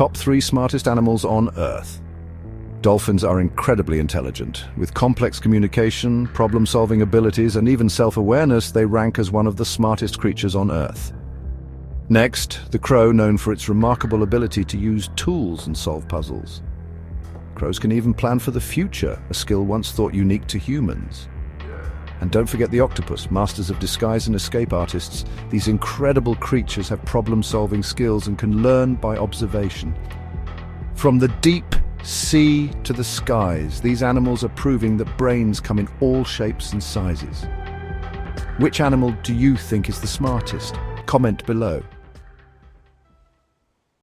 top 3 smartest animals on Earth. Dolphins are incredibly intelligent. With complex communication, problem-solving abilities, and even self-awareness, they rank as one of the smartest creatures on Earth. Next, the crow, known for its remarkable ability to use tools and solve puzzles. Crows can even plan for the future, a skill once thought unique to humans. And don't forget the octopus, masters of disguise and escape artists. These incredible creatures have problem-solving skills and can learn by observation. From the deep sea to the skies, these animals are proving that brains come in all shapes and sizes. Which animal do you think is the smartest? Comment below.